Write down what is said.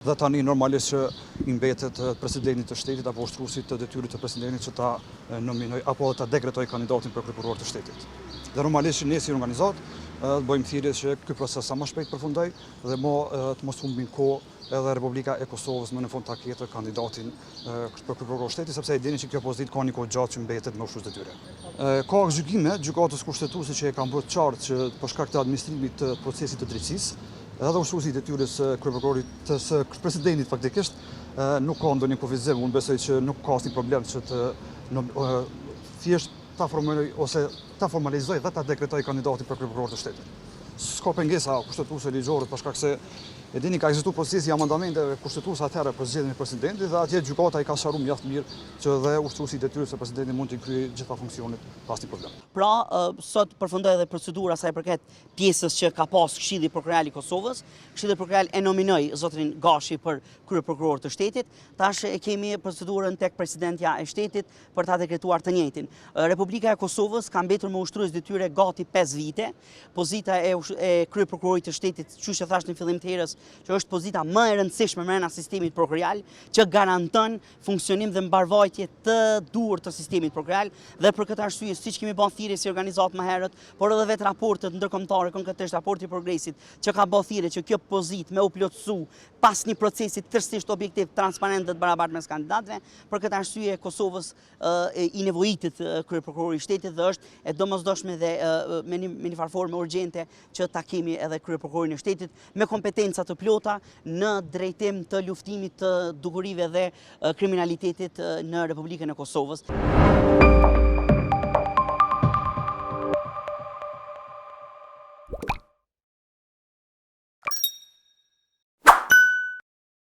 Dhe tani normalisht që i mbetet presidentit të shtetit apo ushtruesit të detyrit të presidentit që ta nominoj apo ta dekretoj kandidatin për kryeprokuror të shtetit. Dhe normalisht që ne si organizat bëjmë thirrje që ky proces sa më shpejt përfundoj dhe të mos humbin kohë edhe Republika e Kosovës më në fund ta ketë kandidatin për kryeprokuror të shtetit, sepse e dini që kjo pozitë ka një kohë gjatë që mbetet me ushtrues detyre. Ka gjykime gjykatës kushtetuese që e kanë bërë qartë që për shkak të administrimit të procesit të drejtësisë edhe ushtruesi i detyrës kryeprokurorit së presidentit faktikisht nuk ka ndonjë kufizim, unë besoj që nuk ka asnjë problem që të thjesht ta formuloj ose ta formalizoj dhe ta dekretoj kandidatin për kryeprokuror të shtetit. S'ka pengesa kushtetuese ligjore për shkak se e dini ka ekzistuar procesi i amendamenteve kushtetuese atëherë për zgjedhjen e presidentit dhe atje gjykata i ka sqaruar mjaft mirë që dhe ushtruesi i detyrës së presidentit mund të kryejë gjitha funksionet pa asnjë problem. Pra, sot përfundoi edhe procedura sa i përket pjesës që ka pas Këshilli Prokurorial i Kosovës. Këshilli Prokurorial e nominoi zotrin Gashi për kryeprokuror të shtetit. Tash e kemi procedurën tek presidentja e shtetit për ta dekretuar të njëjtin. Republika e Kosovës ka mbetur me ushtrues detyre gati 5 vite. Pozita e kryeprokurorit të shtetit, çuçi thash në fillim të herës, që është pozita më e rëndësishme brenda sistemit prokurorial, që garanton funksionim dhe mbarvajtje të duhur të sistemit prokurorial dhe për këtë arsye, siç kemi bën thirrje si organizatë më herët, por edhe vetë raportet ndërkombëtare, konkretisht raporti i progresit, që ka bën thirrje që kjo pozitë me u plotësu pas një procesi tërësisht objektiv, transparent dhe të barabartë mes kandidatëve, për këtë arsye Kosovës i nevojitet kryeprokurori i shtetit dhe është e domosdoshme dhe me një farforme urgjente që ta kemi edhe kryeprokurorin e shtetit me kompetenca të plota në drejtim të luftimit të dukurive dhe kriminalitetit në Republikën e Kosovës.